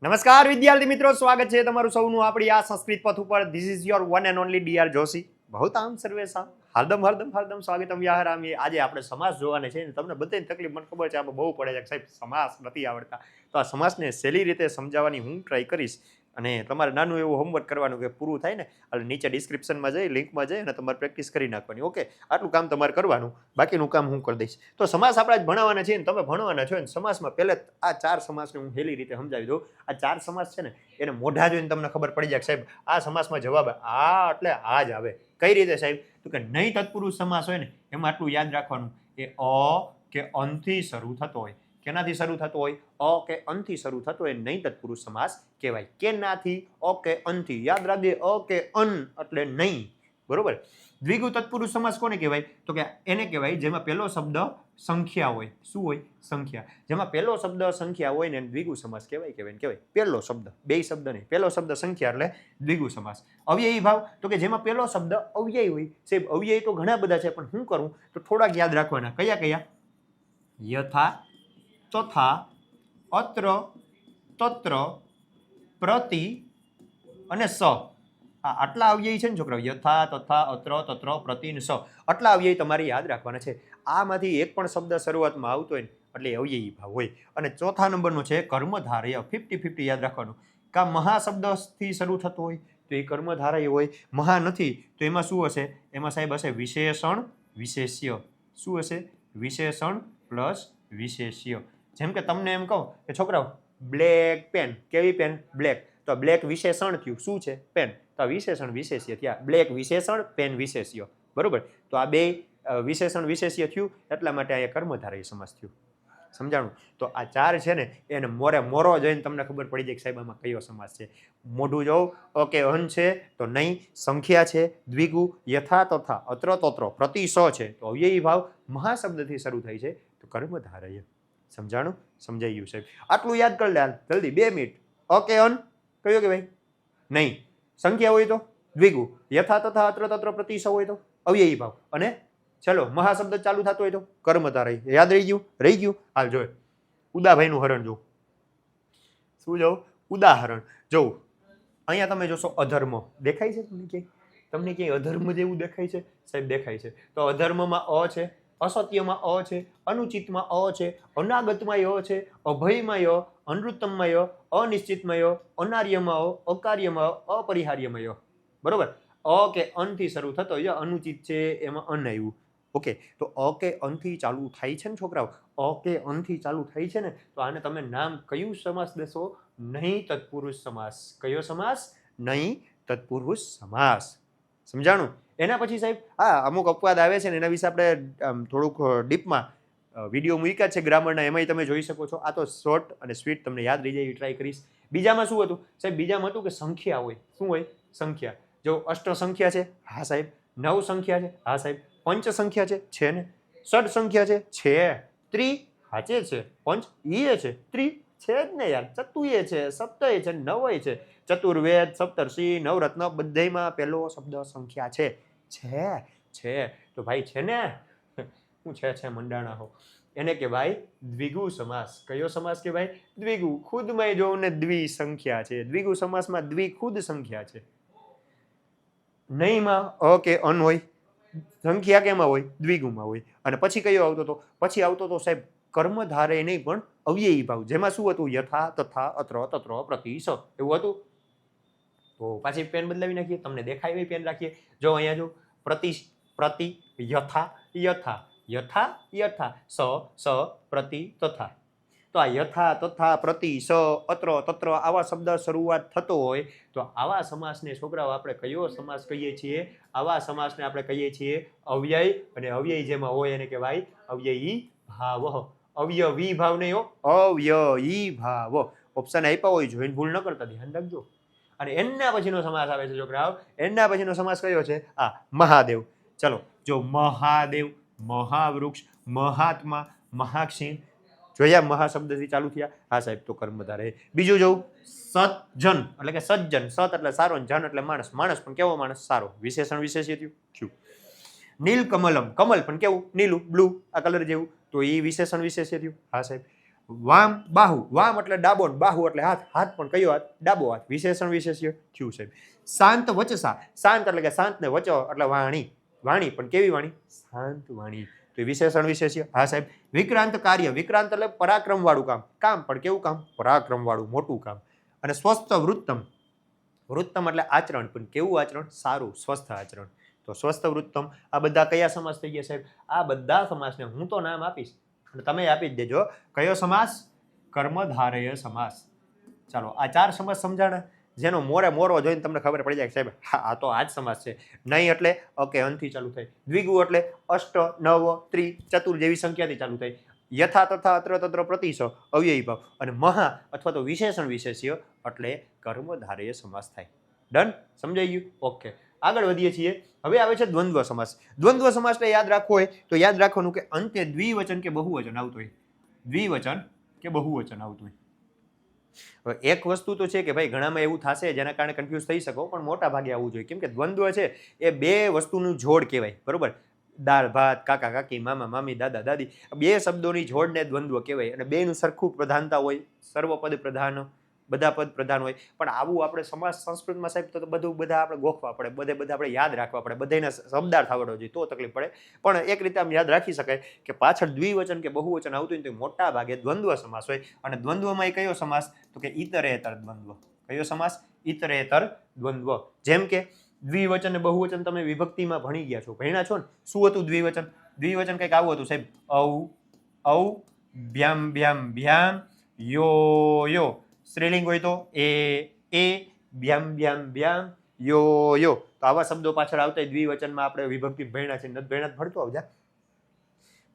નમસ્કાર વિદ્યાર્થી મિત્રો, સ્વાગત છે તમારું સૌનું આપણી આ સંસ્કૃત પથ ઉપર. This is your one and only D R Joshi. ભવતામ સર્વેશામ હાર્દમ હાર્દમ હાર્દમ સ્વાગતમ વ્યાહરામી. આજે આપણે સમાસ જોવાને છે. તમને બધાની તકલીફ મને ખબર છે, આમાં બહુ પડે છે સાહેબ, સમાસ નથી આવડતા. તો આ સમાસને સહેલી રીતે સમજાવવાની હું ટ્રાય કરીશ. અને તમારે નાનું એવું હોમવર્ક કરવાનું કે પૂરું થાય ને એટલે નીચે ડિસ્ક્રિપ્શનમાં જઈ લિંકમાં જઈ અને તમારે પ્રેક્ટિસ કરી નાખવાની. ઓકે, આટલું કામ તમારે કરવાનું, બાકીનું કામ હું કરી દઈશ. તો સમાસ આપણે જ ભણાવવાના છે ને તમે ભણવાના છો ને. સમાસમાં પહેલે આ ચાર સમાસને હું હેલી રીતે સમજાવી દઉં. આ ચાર સમાસ છે ને એને મોઢા જોઈને તમને ખબર પડી જાય સાહેબ આ સમાસમાં જવાબ આ એટલે આ જ આવે. કઈ રીતે સાહેબ? તો કે નહીં તત્પુરુષ સમાસ હોય ને એમાં આટલું યાદ રાખવાનું કે અ કે અનથી શરૂ થતો હોય. કેનાથી શરૂ થતો હોય? અ કે અનથી શરૂ થતો હોય નહીં તત્પુરુષ સમાસ કહેવાય. કેનાથી? અ કે અનથી. યાદ રાખજે, અ કે અન એટલે નહીં. બરોબર. દ્વિગુ તત્પુરુષ સમાસ કોને કહેવાય? તો કે એને કહેવાય જેમાં પહેલો શબ્દ સંખ્યા હોય. શું હોય? સંખ્યા. જેમાં પહેલો શબ્દ સંખ્યા હોય ને દ્વિગુ સમાસ કહેવાય. પહેલો શબ્દ, બે શબ્દ નહીં, પહેલો શબ્દ સંખ્યા એટલે દ્વિગુ સમાસ. અવ્યયી ભાવ તો કે જેમાં પહેલો શબ્દ અવ્યય હોય. સાહેબ અવ્યય તો ઘણા બધા છે, પણ શું કરું તો થોડાક યાદ રાખવાના. કયા કયા? યથા, તથા, અત્ર, તત્ર, પ્રતિ અને સ. આટલા અવ્યય છે ને છોકરાઓ, યથા, તથા, અત્ર, તત્ર, પ્રતિ અને સ. આટલા અવ્યય તમારે યાદ રાખવાના છે. આમાંથી એક પણ શબ્દ શરૂઆતમાં આવતો હોય ને એટલે અવ્યયી ભાવ હોય. અને ચોથા નંબરનો છે કર્મધારય. 50-50 યાદ રાખવાનું. કા મહા શબ્દથી શરૂ થતો હોય તો એ કર્મધારય હોય. મહા નથી તો એમાં શું હશે? એમાં સાહેબ હશે વિશેષણ વિશેષ્ય. શું હશે? વિશેષણ પ્લસ વિશેષ્ય. જેમ કે તમને એમ કહું કે છોકરાઓ બ્લેક પેન. કેવી પેન? બ્લેક. તો બ્લેક વિશેષણ થયું. શું છે? પેન. તો વિશેષણ વિશેષ્ય થયા. બ્લેક વિશેષણ, પેન વિશેષ્ય. બરોબર. તો આ બે વિશેષણ વિશેષ્ય થયું, એટલા માટે અહીંયા કર્મધારય સમાસ થયું. સમજાણું? તો આ ચાર છે ને એને મોરો જોઈને તમને ખબર પડી જાય કે સાહેબ આમાં કયો સમાસ છે. મોઢું જોઉં ઓકે અન છે તો નહીં. સંખ્યા છે દ્વિગુ. યથા, તથા, અત્ર, તત્ર, પ્રતિ, સ છે તો અવ્યયી ભાવ. મહાશબ્દથી શરૂ થાય છે તો કર્મધારય. સમજાણું? સમજાઈ ગયું સાહેબ? આટલું યાદ કરી લે જલ્દી, 2 મિનિટ. ઓકે અન કયો કે ભાઈ? નહીં. સંખ્યા હોય તો દ્વિગુ. યથા, તથા, અત્ર, તત્ર, પ્રતિ, સ હોય તો અવ્યયી ભાવ. અને ચલો મહાશબ્દ ચાલુ થતો હોય તો કર્મધારય. યાદ રહી ગયું? રહી ગયું. હાલ જોયું ઉદાભાઈનું હરણ જોવું. શું જોવું? ઉદાહરણ જોવું. અહીંયા તમે જોશો અધર્મ દેખાય છે તમને ક્યાંય? તમને ક્યાંય અધર્મ જેવું દેખાય છે? સાહેબ દેખાય છે. તો અધર્મમાં અ છે, અસત્યમાં અ છે, અનુચિતમાં અ છે, અનાગતમાં ય છે, અભયમાં ય, અનૃત્તમમાં ય, અનિશ્ચિતમાં ય, અનાર્યમાં અ, અકાર્યમાં અ, અપરિહાર્યમાં ય. બરોબર. અ કે અનથી શરૂ થતો હોય, અનુચિત છે એમાં અન આવ્યું. ઓકે, તો અ કે અનથી ચાલુ થાય છે ને છોકરાઓ, અ કે અનથી ચાલુ થાય છે ને તો આને તમે નામ કયું સમાસ દેશો? નહીં તત્પુરુષ સમાસ. કયો સમાસ? નહીં તત્પુરુષ સમાસ. સમજાણું? એના પછી સાહેબ અમુક અપવાદ આવે છે ને એના વિશે આપણે થોડુંક ડીપમાં વિડીયો મૂક્યા છે ગ્રામરના, એમાંય તમે જોઈ શકો છો. આ તો શોર્ટ અને સ્વીટ તમને યાદ રહી જાય એવી ટ્રાય કરીશ. બીજામાં શું હતું સાહેબ? બીજામાં હતું કે સંખ્યા હોય. શું હોય? સંખ્યા. જો અષ્ટ સંખ્યા છે, હા સાહેબ. 9 સંખ્યા છે, હા સાહેબ. પંચ સંખ્યા છે ને. ષડ સંખ્યા છે. ત્રિ હાચે છે. પંચ ઈ છે. ત્રિ છે જ ને યાર. ચતુએ છે, સપ્તય છે, નવય છે. ચતુર્વેદ, સપ્તર્ષિ, નવરત્ન બધાયમાં પહેલો શબ્દ સંખ્યા છે. છે તો ભાઈ છે ને. શું છે મંડાણા હો. એને કહેવાય દ્વિગુ સમાસ. કયો સમાસ કહેવાય? દ્વિગુ. ખુદમાં જોઉં ને દ્વિ સંખ્યા છે. દ્વિગુ સમાસમાં દ્વિ ખુદ સંખ્યા છે. નહીંમાં અ કે અન હોય. સંખ્યા કેમાં હોય? દ્વિગુમાં હોય. અને પછી કયો આવતો હતો? પછી આવતો તો સાહેબ કર્મધારય નહીં પણ અવ્યયી ભાવ. જેમાં શું હતું? યથા, તથા, અત્ર, તત્ર, પ્રતિ, સ. એવું હતું. તો પાછી પેન બદલાવી નાખીએ. તમને દેખાય એવી પેન રાખીએ. જો અહીંયા જો પ્રતિ, પ્રતિ, યથા, યથા, યથા, યથા, સ, પ્રતિ, તથા. તો આ યથા, તથા, પ્રતિ, સ, અત્ર, તત્ર આવા શબ્દ શરૂઆત થતો હોય તો આવા સમાસને છોકરાઓ આપણે કયો સમાસ કહીએ છીએ? આવા સમાસને આપણે કહીએ છીએ અવ્યય. અને અવ્યય જેમાં હોય એને કહેવાય અવ્યયી ભાવ. અવ્યયી ભાવ નહીં હો, અવ્યયી ભાવ. ઓપ્શન આપ્યા હોય જોઈને ભૂલ ન કરતા, ધ્યાન રાખજો. અને એના પછીનો સમાસ આવે છે છોકરાઓ. એના પછીનો સમાસ કયો છે? મહાદેવ. ચલો જો મહાદેવ, મહાવૃક્ષ, મહાત્મા, મહાક્ષીણ. જોયા મહા શબ્દથી ચાલુ થયા? હા સાહેબ તો કર્મધારય. બીજું જોઉં સજ્જન એટલે કે સજ્જન. સત એટલે સારો, જન એટલે માણસ. માણસ પણ કેવો માણસ? સારો. વિશેષણ વિશેષ્ય થયું. નીલકમલમ. કમલ પણ કેવું? નીલું, બ્લુ, આ કલર જેવું. તો એ વિશેષણ વિશેષ્ય થયું. હા સાહેબ. વામ બાહુ, વામ એટલે ડાબો ને બાહુ એટલે હાથ, હાથ પણ કયો હાથ? ડાબો હાથ. વિશેષણ વિશેષ્ય થયું સાહેબ. શાંત વચસા, શાંત એટલે કે શાંત ને વચો એટલે વાણી, વાણી પણ કેવી વાણી? શાંત વાણી. તો વિશેષણ વિશેષ્ય. હા સાહેબ. વિક્રાંત કાર્ય, વિક્રાંત એટલે પરાક્રમ વાળું કામ, કામ પણ કેવું કામ? પરાક્રમ વાળું મોટું કામ. અને સ્વસ્થ વૃત્તમ, વૃત્તમ એટલે આચરણ પણ કેવું આચરણ? સારું સ્વસ્થ આચરણ. તો સ્વસ્થ વૃત્તમ આ બધા કયા સમાસ થઈ ગયા સાહેબ? આ બધા સમાસને હું તો નામ આપીશ અને તમે આપી જ દેજો. કયો સમાસ? કર્મધારય સમાસ. ચાલો આ 4 સમાસ સમજાણા, જેનો મોરે મોરો જોઈને તમને ખબર પડી જાય સાહેબ હા આ તો આ જ સમાસ છે. નહીં એટલે ઓકે અંથી ચાલુ થાય. દ્વિગુ એટલે અષ્ટ, નવ, ત્રિ, ચતુર જેવી સંખ્યાથી ચાલુ થાય. યથા તથા અત્ર તત્ર પ્રતિશ અવ્યયી ભાવ. અને મહા અથવા તો વિશેષણ વિશેષ્ય એટલે કર્મધારય સમાસ થાય. ડન? સમજાઈ ગયું? ઓકે આગળ વધીએ છીએ. હવે આવે છે દ્વંદ્વ સમાસ. દ્વંદ્વ સમાસને યાદ રાખવો હોય તો યાદ રાખવાનું કે અંતે દ્વિવચન કે બહુવચન આવતું હોય. દ્વિવચન કે બહુવચન આવતું હોય. હવે એક વસ્તુ તો છે કે ભાઈ ઘણામાં એવું થશે જેના કારણે કન્ફ્યુઝ થઈ શકો, પણ મોટા ભાગે આવવું જોઈએ. કેમ કે દ્વંદ્વ છે એ બે વસ્તુનું જોડ કહેવાય. બરોબર? દાળ ભાત, કાકા કાકી, મામા મામી, દાદા દાદી, બે શબ્દોની જોડને દ્વંદ્વ કહેવાય. અને બેનું સરખું પ્રધાનતા હોય, સર્વપદ પ્રધાન, બધા પદ પ્રધાન હોય. પણ આવું આપણે સમાજ સંસ્કૃતમાં સાહેબ તો બધું બધા આપણે ગોખવા પડે, બધા આપણે યાદ રાખવા પડે, બધાના શબ્દાર્થ આવડવો જોઈએ તો તકલીફ પડે. પણ એક રીતે આમ યાદ રાખી શકાય કે પાછળ દ્વિવચન કે બહુવચન આવતું હોય તો મોટા ભાગે દ્વંદ્વ સમાસ હોય. અને દ્વંદ્વમાં એ કયો સમાસ? તો કે ઇતરેતર દ્વંદ્વ. કયો સમાસ? ઇતરેતર દ્વંદ્વ. જેમ કે દ્વિવચન અને બહુવચન તમે વિભક્તિમાં ભણી ગયા છો, ભણ્યા છો ને. શું હતું દ્વિવચન? દ્વિવચન કંઈક આવું હતું સાહેબ, ઔ ઔ, ભ્યામ ભ્યામ ભ્યામ, યો યો. સ્ત્રીલિંગ હોય તો એ ભ્યામ ભ્યામ ભ્યામ, યો યો. તો આવા શબ્દો પાછળ આવતા દ્વિવચનમાં આપણે વિભક્તિ ભણ્યા છે, નથી ભણ્યા ભણતો આવજા.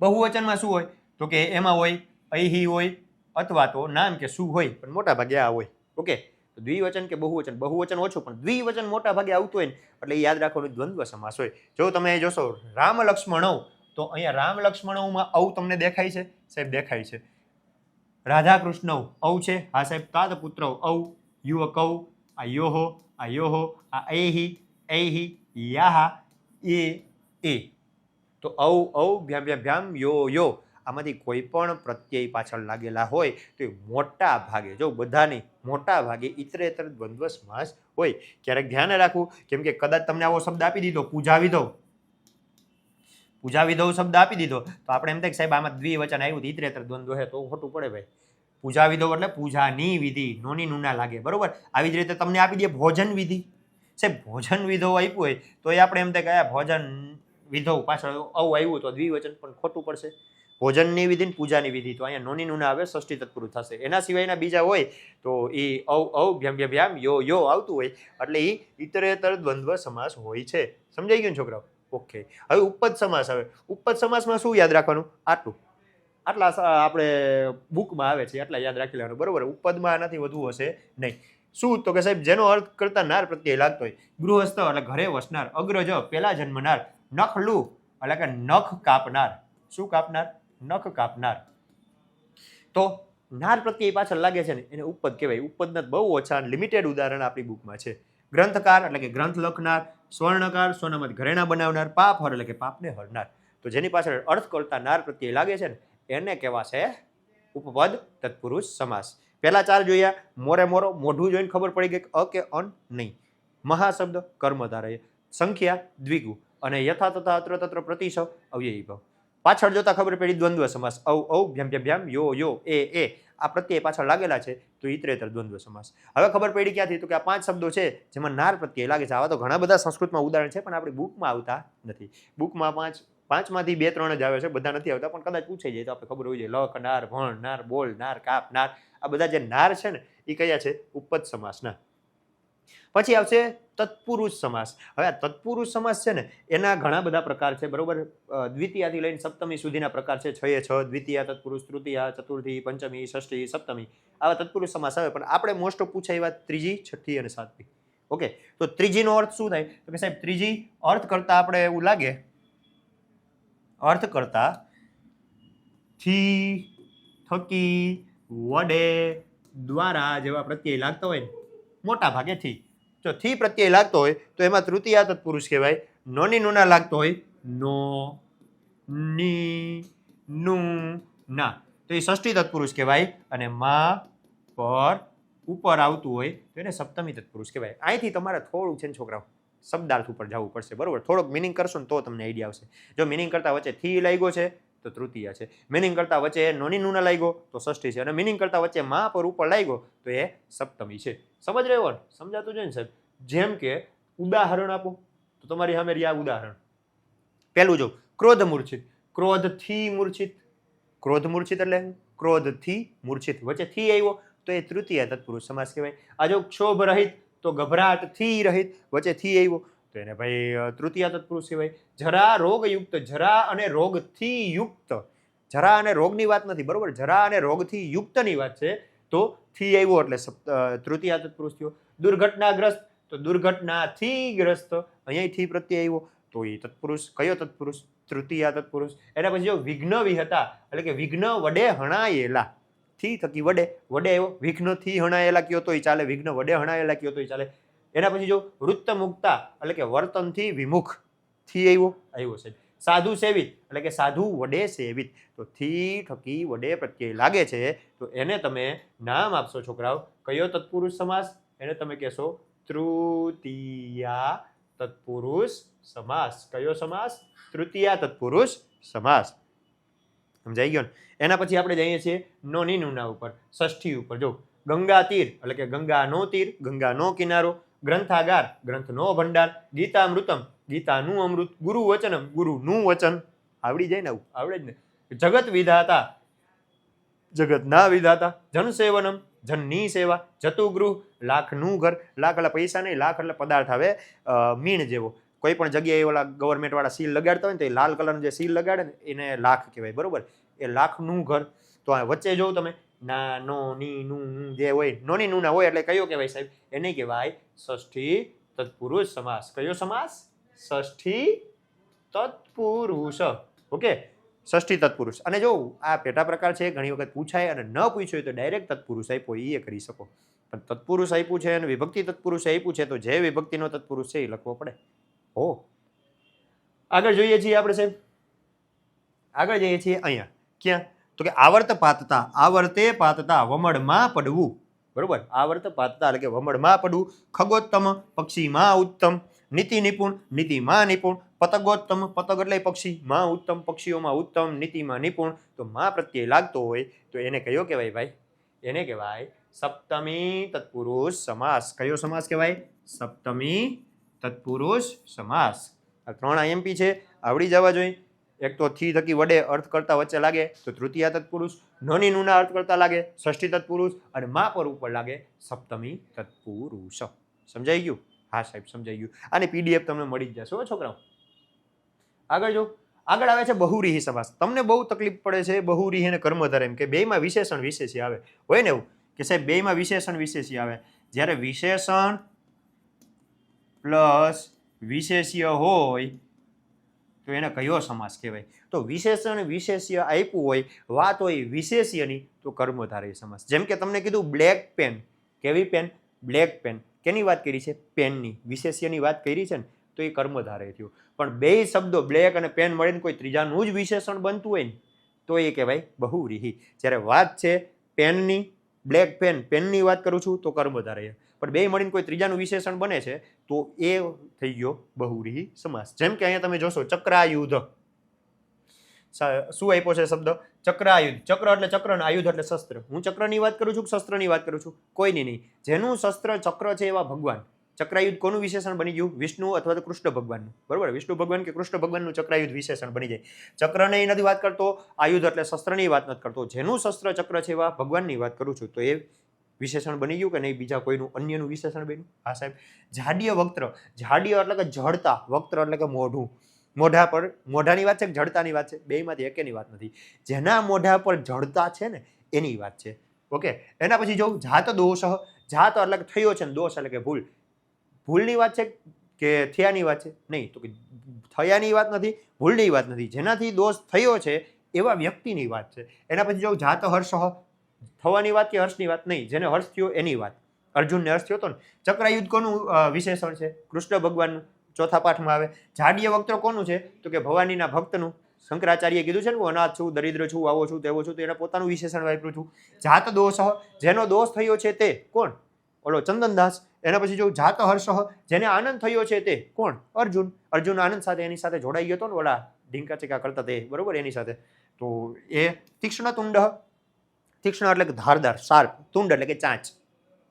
બહુવચનમાં શું હોય? તો કે એમાં હોય અહી હોય અથવા તો નામ કે શું હોય, પણ મોટા ભાગે આ હોય. ઓકે દ્વિવચન કે બહુવચન, બહુવચન ઓછું પણ દ્વિવચન મોટા ભાગે આવતું હોય ને એટલે યાદ રાખવાનું દ્વંદ્વ સમાસ હોય. જો તમે જોશો રામ લક્ષ્મણો, તો અહીંયા રામ લક્ષ્મણોમાં ઔ તમને દેખાય છે સાહેબ? દેખાય છે. રાધા કૃષ્ણ ઔ છે? હા સાહેબ. તાત પુત્ર ઔ, યુવક ઔ, આ યોહો, આ યોહો, આ એહી, એહી, યાહા, એ. તો ઔ ઔ, ભ્યામ ભ્યામ ભ્યામ, યો યો. આમાંથી કોઈ પણ પ્રત્યય પાછળ લાગેલા હોય તો મોટા ભાગે, જો બધા નહીં, મોટા ભાગે ઇતરેતર દ્વંદ્વ સમાસ હોય. ક્યારેક ધ્યાન રાખવું, કેમ કે કદાચ તમને આવો શબ્દ આપી દીધો પૂજા વિધો, પૂજા વિધો શબ્દ આપી દીધો તો આપણે એમ થાય કે સાહેબ આમાં દ્વિવચન આવ્યું ઇતરેતર દ્વંદ્વ હે, તો ખોટું પડે ભાઈ. પૂજા વિધો એટલે પૂજાની વિધિ, નોની નુના લાગે. બરોબર? આવી જ રીતે તમને આપી દે ભોજન વિધિ. સાહેબ ભોજન વિધો આપ્યું હોય તો એ આપણે એમ થાય કે આ ભોજન વિધો પાછળ ઔ આવ્યું તો દ્વિવચન પણ ખોટું પડશે. ભોજનની વિધિ ને પૂજાની વિધિ, તો અહીંયા નોની નુના આવે, ષષ્ઠી તત્પુરુષ થશે. એના સિવાયના બીજા હોય તો એ ઔ ઔ, ભ્યામ ભ્યામ ભ્યામ, યો યો આવતું હોય એટલે એ ઇતરેતર દ્વંદ્વ સમાસ હોય છે. સમજાઈ ગયું ને છોકરાઓ? ઓકે હવે ઉપપદ સમાસ આવે. ઉપપદ સમાસમાં શું યાદ રાખવાનું? આટલું, આટલા આપણે બુકમાં આવે છે એટલા યાદ રાખી લેવાનું. બરોબર? ઉપપદમાં આનાથી વધુ હશે નહીં. શું? તો કે સાહેબ જેનો અર્થ કરતા નાર પ્રત્યય લાગતો હોય. ગૃહસ્થ એટલે ઘરે વસનાર, અગ્રજ પેલા જન્મનાર, નખલુ એટલે કે નખ કાપનાર. શું કાપનાર? નખ કાપનાર. તો નાર પ્રત્યય પાછળ લાગે છે ને એને ઉપપદ કહેવાય. ઉપપદના બહુ ઓછા લિમિટેડ ઉદાહરણ આપણી બુકમાં છે. ગ્રંથકાર એટલે કે ગ્રંથ લખનાર, સ્વર્ણકાર સોનામાંથી ઘરેણા બનાવનાર, પાપહર એટલે કે પાપને હરનાર. તો જેની પાછળ અર્થ કરતા નાર પ્રત્યય લાગે છે ને એને કહેવાશે ઉપપદ તત્પુરુષ સમાસ. પહેલા 4 જોયા, મોરે મોરો, મોઢું જોઈને ખબર પડી ગઈ અ કે અન નહીં. મહાશબ્દ કર્મધારય, સંખ્યા દ્વિગુ, અને યથા તથા અત્ર તત્ર પ્રતિશ અવ્યયી ભાવ. પાછળ જોતા ખબર પડી દ્વંદ્વ સમાસ, ઔ ઔ, ભ્યામ ભ્યામ ભ્યામ, યો યો, એ આ પ્રત્યય પાછળ લાગેલા છે તો ઇતરેતર દ્વંદ્વ સમાસ. હવે ખબર પડી ક્યાંથી? તો કે આ 5 શબ્દો છે જેમાં નાર પ્રત્યય લાગે છે. આવા તો ઘણા બધા સંસ્કૃતમાં ઉદાહરણ છે પણ આપણી બુકમાં આવતા નથી. બુકમાં 5માંથી 2-3 જ આવે છે, બધા નથી આવતા. પણ કદાચ પૂછાઈ જાય તો આપણે ખબર હોવી જોઈએ. લખ નાર, ભણ નાર, બોલ નાર, કાપ નાર, આ બધા જે નાર છે ને એ કયા છે? ઉપપદ સમાસના. પછી આવશે તત્પુરુષ સમાસ. હવે આ તત્પુરુષ સમાસ છે ને એના ઘણા બધા પ્રકાર છે. બરોબર? દ્વિતીયાથી લઈને સપ્તમી સુધીના પ્રકાર છે. 6 એ 6, દ્વિતીયા તત્પુરુષ, તૃતીયા, ચતુર્થી, પંચમી, ષષ્ઠી, સપ્તમી, આવા તત્પુરુષ સમાસ આવે. પણ આપણે મોસ્ટ ઓફ પૂછાય એવા ત્રીજી, છઠ્ઠી અને સાતમી. ઓકે તો ત્રીજીનો અર્થ શું થાય? તો કે સાહેબ ત્રીજી અર્થ કરતા આપણે એવું લાગે, અર્થ કરતા થી, થકી, વડે, દ્વારા જેવા પ્રત્યય લાગતા હોય ને મોટા ભાગે થી. જો થી પ્રત્યય લાગતો હોય તો એમાં તૃતીયા તત્પુરુષ કહેવાય. નોની નુના લાગતો હોય નો, ની, નું, ના. તો એ ષષ્ઠી તત્પુરુષ કહેવાય. અને મા પર ઉપર આવતું હોય તો એને સપ્તમી તત્પુરુષ કહેવાય. અહીંથી તમારે થોડું છે ને છોકરાઓ શબ્દાર્થ ઉપર જવું પડશે, બરોબર? થોડોક મિનિંગ કરશો ને તો તમને આઈડિયા આવશે. જો મિનિંગ કરતા વચ્ચે થી લાગ્યો છે તો તૃતીય છે, મિનિંગ કરતા વચ્ચે નોની નુના લાગ્યો તો ષષ્ઠી છે, અને મિનિંગ કરતા વચ્ચે મા પર ઉપર લાગ્યો તો એ સપ્તમી છે. સમજ રહ્યો ને? સમજાતું છે ને સાહેબ? જેમ કે ઉદાહરણ આપો તો તમારી સામે રહ્યા ઉદાહરણ. પહેલું જો ક્રોધ મૂર્છિત, ક્રોધથી મૂર્છિત. ક્રોધ મૂર્છિત એટલે ક્રોધથી મૂર્છિત, વચ્ચે થી આવ્યો તો એ તૃતીય તત્પુરુષ સમાસ કહેવાય. આ જો ક્ષોભ રહિત તો ગભરાટથી રહિત, વચ્ચે થી આવ્યો તો એને ભાઈ તૃતીય તત્પુરુષ કહેવાય. જરા રોગયુક્ત, જરા અને રોગથી યુક્ત, જરા અને રોગની વાત નથી, બરોબર? જરા અને રોગથી યુક્તની વાત છે તો થી આવ્યો એટલે તૃતીય તત્પુરુષ થયો. દુર્ઘટનાગ્રસ્ત તો દુર્ઘટનાથી ગ્રસ્ત, અહીંયાથી પ્રત્યય આવ્યો તો એ તત્પુરુષ. કયો તત્પુરુષ? તૃતીય તત્પુરુષ. એના પછી જો વિઘ્ન વિહતા એટલે કે વિઘ્ન વડે હણાયેલા, થી થકી વડે, વડે આવ્યો, વિઘ્નથી હણાયેલા કયો તોય ચાલે, વિઘ્ન વડે હણાયેલા કયો તોય ચાલે. એના પછી જો વૃત્ત મુક્તા એટલે કે વર્તનથી વિમુખ, થી આવ્યો છે. સાધુ સેવિત એટલે કે સાધુ વડે સેવિત, તો થી થકી વડે પ્રત્યય લાગે છે તો એને તમે નામ આપશો છોકરાઓ. કયો તત્પુરુષ સમાસ? એને તમે કહેશો તૃતીયા તત્પુરુષ સમાસ. કયો સમાસ? તૃતીયા તત્પુરુષ સમાસ. સમજાઈ ગયો ને? એના પછી આપણે જઈએ છીએ નોની નુના ઉપર, ષષ્ઠી ઉપર. જો ગંગા તીર એટલે કે ગંગાનો તીર, ગંગાનો કિનારો. ગ્રંથાગાર, ગ્રંથનો ભંડાર. ગીતામૃતમ, ગીતાનું અમૃત. ગુરુ વચનમ, ગુરુનું વચન. આવડી જાય ને? આવું આવડે જ ને? જગત વિધાતા, જગતના વિધાતા. જનસેવનમ, જનની સેવા. જતુગૃહ, લાખનું ઘર. લાખ એટલે પૈસા નહીં, લાખ એટલે પદાર્થ આવે મીણ જેવો. કોઈ પણ જગ્યાએ ઓલા ગવર્મેન્ટ વાળા સીલ લગાડતા હોય ને તો એ લાલ કલરનું જે સીલ લગાડે ને એને લાખ કહેવાય, બરોબર? એ લાખનું ઘર. તો આ વચ્ચે જોઉં તમે ના, નો, ની, નું જે હોય, નોની નુના હોય એટલે કયો કહેવાય સાહેબ? એને કહેવાય ષષ્ઠી તત્પુરુષ સમાસ. કયો સમાસ? ષષ્ઠી તત્પુરુષ. ઓકે, ષષ્ઠી તત્પુરુષ. અને જો આ પેટા પ્રકાર છે, ઘણી વખત પૂછાય, અને ન પૂછ્યું હોય તો ડાયરેક્ટ તત્પુરુષ આપ્યો એ કરી શકો. પણ તત્પુરુષ આપ્યું છે અને વિભક્તિ તત્પુરુષ આપ્યું છે તો જે વિભક્તિનો તત્પુરુષ છે એ લખવો પડે. હો, આગળ જોઈએ છીએ આપણે સાહેબ. આગળ જઈએ છીએ અહીંયા. ક્યાં? તો કે આવર્ત પાતતા, આવર્તે પાતતા, વમળમાં પડવું. બરોબર? આવર્ત પાતતા એટલે કે વમળમાં પડવું. ખગોત્તમ, પક્ષીમાં ઉત્તમ. નીતિ નિપુણ, નીતિમાં નિપુણ. પતગોત્તમ, પતગ એટલે પક્ષી, માં ઉત્તમ, પક્ષીઓમાં ઉત્તમ, નીતિમાં નિપુણ. તો માં પ્રત્યય લાગતો હોય તો એને કયો કહેવાય ભાઈ? એને કહેવાય સપ્તમી તત્પુરુષ સમાસ. કયો સમાસ કહેવાય? સપ્તમી તત્પુરુષ સમાસ. આ 3 IMP છે, આવડી જવા જોઈએ. એક તો થી થકી વડે અર્થ કરતા વચ્ચે લાગે તો તૃતીય તત્પુરુષ, નોની નુના અર્થ કરતા લાગે ષષ્ઠી તત્પુરુષ, અને મા પર ઉપર લાગે સપ્તમી તત્પુરુષ. સમજાઈ ગયું? હા સાહેબ, સમજાઈ ગયું. આની PDF તમને મળી જ જશે હો છોકરાઓ. આગળ જો, આગળ આવે છે બહુરીહી સમાસ. તમને બહુ તકલીફ પડે છે બહુરીહી અને કર્મધારય એમ કે બેયમાં વિશેષણ વિશેષી આવે. હોય ને એવું કે સાહેબ બેયમાં વિશેષણ વિશેષી આવે. જ્યારે વિશેષણ પ્લસ વિશેષ્ય હોય તો એને કયો સમાસ કહેવાય? તો વિશેષણ વિશેષ્ય આપ્યું હોય, વાત હોય વિશેષ્યની, તો કર્મધારય સમાસ. જેમ કે તમને કીધું બ્લેક પેન. કેવી પેન? Black pen. કેની વાત કરી છે? પેનની. વિશેષ્યની વાત કરી છે ને તો એ કર્મધારય થયું. પણ બે શબ્દો બ્લેક અને પેન મળીને કોઈ ત્રીજાનું જ વિશેષણ બનતું હોય ને તો એ કહેવાય બહુવ્રીહી. જ્યારે વાત છે પેનની, બ્લેક પેન, પેનની વાત કરું છું તો કર્મધારય. પણ બે મળીને કોઈ ત્રીજાનું વિશેષણ બને છે તો એ થઈ ગયો બહુવ્રીહી સમાસ. જેમ કે અહીંયા તમે જોશો ચક્રાયુધ. શું આપ્યો છે શબ્દ? ચક્રાયુધ. ચક્ર એટલે ચક્ર અને આયુધ એટલે શસ્ત્ર. હું ચક્રની વાત કરું છું કે શસ્ત્રની વાત કરું છું? કોઈની નહીં. જેનું શસ્ત્ર ચક્ર છે એવા ભગવાન. ચક્રાયુધ કોનું વિશેષણ બની ગયું? વિષ્ણુ અથવા તો કૃષ્ણ ભગવાનનું. બરોબર? વિષ્ણુ ભગવાન કે કૃષ્ણ ભગવાનનું ચક્રાયુધ વિશેષણ બની જાય. ચક્રને નથી વાત કરતો, આયુધ એટલે શસ્ત્રની વાત નથી કરતો, જેનું શસ્ત્ર ચક્ર છે એવા ભગવાનની વાત કરું છું. તો એ વિશેષણ બની ગયું કે નહીં? બીજા કોઈનું અન્યનું વિશેષણ બન્યું? હા સાહેબ. જાડ્ય વક્ત્ર. જાડ્ય એટલે કે જડતા, વક્ત્ર એટલે કે મોઢું. મોઢા પર, મોઢાની વાત છે કે જડતાની વાત છે? બેયમાંથી એકેની વાત નથી. જેના મોઢા પર જડતા છે ને એની વાત છે. ઓકે, એના પછી જો જાત દોષ. જાત એટલે કે થયો છે ને દોષ એટલે કે ભૂલ. ભૂલની વાત છે કે થયાની વાત છે? નહીં. તો કે થયાની વાત નથી, ભૂલની વાત નથી. જેનાથી દોષ થયો છે એવા વ્યક્તિની વાત છે. એના પછી જો જાત હર્ષ. થવાની વાત કે હર્ષની વાત? નહીં. જેને હર્ષ થયો એની વાત. અર્જુનને હર્ષ થયો હતો ને. ચક્રાયુધ કોનું વિશેષણ છે? કૃષ્ણ ભગવાનનું. ચોથા પાઠમાં આવે. જાડ્ય વક્ત્ર કોનું છે? તો કે ભવાનીના ભક્તનું. શંકરાચાર્યએ કીધું છે ને હું અનાથ છું, દરિદ્ર છું, આવો છું, તેવો છું, તો એને પોતાનું વિશેષણ વાપર્યું છું. જાત દોષ, જેનો દોષ થયો છે તે કોણ? ઓલો ચંદનદાસ. એના પછી જો જાત હર્ષ, જેને આનંદ થયો છે તે કોણ? અર્જુન. અર્જુન આનંદ સાથે એની સાથે જોડાઈ ગયો હતો ને ઓલા ઢીંકા ચીકા કરતા તે, બરોબર, એની સાથે. તો એ તીક્ષ્ણ તુંડ, તીક્ષ્ણ એટલે કે ધારદાર, શાર્પ, તુંડ એટલે કે ચાંચ,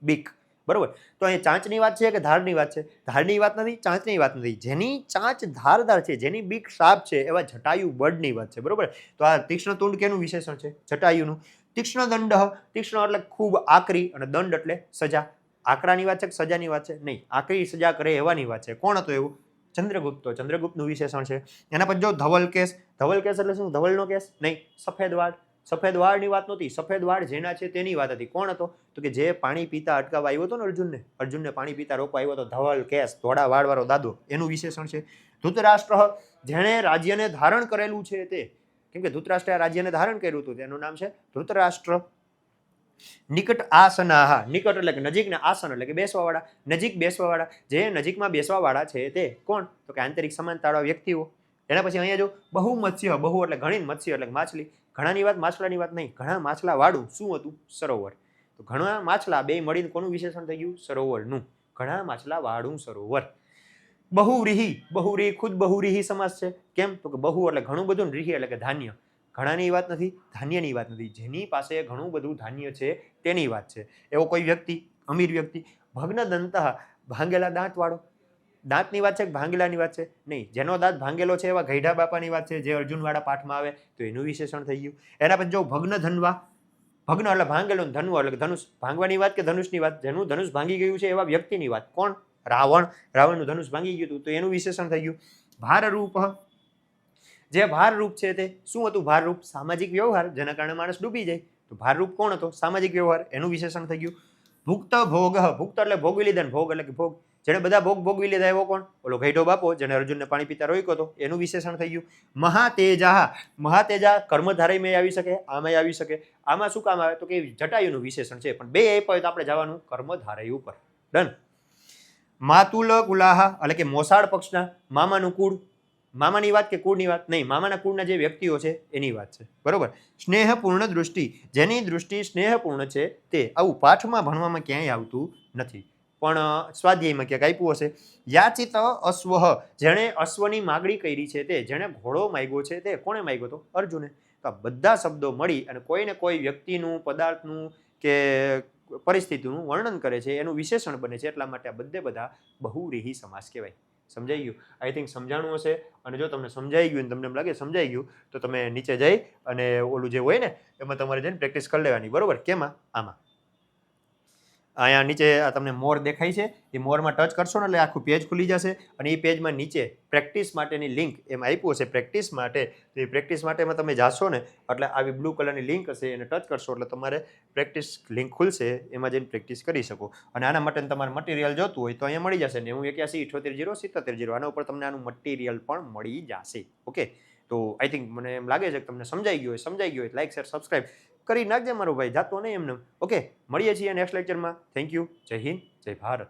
બીક, બરોબર. તો અહીં ચાંચની વાત છે કે ધારની વાત છે? ધારની વાત નથી, ચાંચની વાત નથી. જેની ચાંચ ધારદાર છે, જેની બીક શાર્પ છે, એવા જટાયુ બળની વાત છે, બરોબર. તો આ તીક્ષ્ણ તુંડ કેનું વિશેષણ છે? જટાયુનું. તીક્ષ્ણ દંડ, તીક્ષ્ણ એટલે ખૂબ આકરી, અને દંડ એટલે સજા. આકરાની વાત છે કે સજાની વાત છે? નહીં, આકરી સજા કરે એવાની વાત છે. કોણ હતો એવું? ચંદ્રગુપ્ત. ચંદ્રગુપ્તનું વિશેષણ છે. એના પછી જો ધવલ કેસ. ધવલ કેસ એટલે શું? ધવલનો કેસ? નહીં, સફેદ વાળ. સફેદ વાળની વાત નહોતી, સફેદ વાળ જેના છે તેની વાત હતી. કોણ હતો? તો કે જે પાણી પીતા અટકાવવા આવ્યો હતો ને અર્જુનને, અર્જુનને પાણી પીતા રોકવા આવ્યો હતો, ધવલ કેસ, ધોળા વાળવાળો દાદો, એનું વિશેષણ છે. ધૃતરાષ્ટ્ર, જેણે રાજ્યને ધારણ કરેલું છે તે, કેમ કે ધૃતરાષ્ટ્રે રાજ્યને ધારણ કર્યું હતું, તેનું નામ છે ધૃતરાષ્ટ્ર. નિકટ આસનાહ, નિકટ એટલે કે નજીકના, આસન એટલે કે બેસવાવાળા, નજીક બેસવાવાળા. જે નજીકમાં બેસવાવાળા છે તે કોણ? તો કે આંતરિક સમાનતાવાળા વ્યક્તિઓ. એના પછી અહીંયા જો બહુ મત્સ્ય, બહુ એટલે ઘણી, મત્સ્ય એટલે માછલી. ઘણાની વાત માછલાની વાત નહીં, ઘણા માછલા વાળું શું હતું? સરોવર. તો ઘણા માછલા બે મળીને કોનું વિશેષણ થઈ ગયું? સરોવરનું. ઘણા માછલા વાળું સરોવર. બહુરીહી, બહુરીહી ખુદ બહુરીહી સમાસ છે. કેમ? તો કે બહુ એટલે ઘણું બધું, રીહી એટલે કે ધાન્ય. ઘણાની વાત નથી, ધાન્યની વાત નથી. જેની પાસે ઘણું બધું ધાન્ય છે તેની વાત છે. એવો કોઈ વ્યક્તિ, અમીર વ્યક્તિ. ભગ્ન દંતઃ, ભાંગેલા દાંત વાળો. દાંતની વાત છે કે ભાંગેલાની વાત છે? નહીં, જેનો દાંત ભાંગેલો છે એવા ગઈઢા બાપાની વાત છે, જે અર્જુનવાળા પાઠમાં આવે, તો એનું વિશેષણ થઈ ગયું. એના પછી જો ભગ્ન ધનવા. ભગ્ન એટલે ભાંગેલો, ધનવા એટલે ધનુષ. ભાંગવાની વાત કે ધનુષની વાત? જેનું ધનુષ ભાંગી ગયું છે એવા વ્યક્તિની વાત. કોણ? રાવણ. રાવણનું ધનુષ ભાંગી ગયું હતું, તો એનું વિશેષણ થઈ ગયું. ભારરૂપ, જે ભારરૂપ છે તે શું હતું? ભારરૂપ સામાજિક વ્યવહાર, જેના કારણે માણસ ડૂબી જાય. તો ભારરૂપ કોણ હતો? સામાજિક વ્યવહાર, એનું વિશેષણ થઈ ગયું. ભુક્ત ભોગ, ભુક્ત એટલે ભોગવી લીધા, ભોગ એટલે કે ભોગ, જેને બધા ભોગ ભોગવી લીધા એવો કોણ? ઓલો ગઈઢો બાપો, જેને અર્જુનને પાણી પીતા રોક્યો હતો, એનું વિશેષણ થઈ ગયું. મહાતેજા, મહાતેજા કર્મધારયમાં આવી શકે, આમાં આવી શકે. આમાં શું કામ આવે? તો કે જટાયુનું વિશેષણ છે, પણ બે આપ્યા હોય તો આપણે જવાનું કર્મધારય ઉપર. ડન. માતુલ કુલાહા એટલે કે મોસાળ પક્ષના, મામાનું કુળ. મામાની વાત કે કુળની વાત? નહીં, મામાના કુળના જે વ્યક્તિઓ છે એની વાત છે, બરોબર. સ્નેહપૂર્ણ દૃષ્ટિ, જેની દૃષ્ટિ સ્નેહપૂર્ણ છે તે. આવું પાઠમાં ભણવામાં ક્યાંય આવતું નથી, પણ સ્વાધ્યાયમાં ક્યાંક આપ્યું હશે. યાચિત અશ્વ, જેણે અશ્વની માગણી કરી છે તે, જેણે ઘોડો માગ્યો છે તે કોણે માગ્યો હતો? અર્જુને. તો આ બધા શબ્દો મળી અને કોઈને કોઈ વ્યક્તિનું, પદાર્થનું કે પરિસ્થિતિનું વર્ણન કરે છે, એનું વિશેષણ બને છે. એટલા માટે આ બધા બહુરીહી સમાસ કહેવાય. સમજાઈ ગયું? આઈ થિંક સમજાણું હશે. અને જો તમને સમજાઈ ગયું, તમને એમ લાગે સમજાઈ ગયું, તો તમે નીચે જઈ અને ઓલું જે હોય ને એમાં તમારે જઈને પ્રેક્ટિસ કરી લેવાની, બરોબર. કેમાં? આમાં અહીંયા નીચે આ તમને મોર દેખાય છે, એ મોરમાં ટચ કરશો ને એટલે આખું પેજ ખુલી જશે. અને એ પેજમાં નીચે પ્રેક્ટિસ માટેની લિંક એમ આપ્યું હશે, પ્રેક્ટિસ માટે. તો એ પ્રેક્ટિસ માટેમાં તમે જાશો ને એટલે આવી બ્લુ કલરની લિંક હશે, એને ટચ કરશો એટલે તમારે પ્રેક્ટિસ લિંક ખુલશે, એમાં જઈને પ્રેક્ટિસ કરી શકો. અને આના માટે તમારે મટીરિયલ જોતું હોય તો અહીંયા મળી જશે. 9181780770. આના ઉપર તમને આનું મટીરિયલ પણ મળી જશે. ઓકે, તો આઈ થિંક મને એમ લાગે છે કે તમને સમજાઈ ગયું હોય. સમજાઈ ગયું હોય લાઈક શેર સબસ્ક્રાઈબ કરી નાખજે મારો ભાઈ, જાતો નહીં એમને. ઓકે, મળીએ છીએ નેક્સ્ટ લેક્ચરમાં. Thank you. જય હિન્દ, જય ભારત.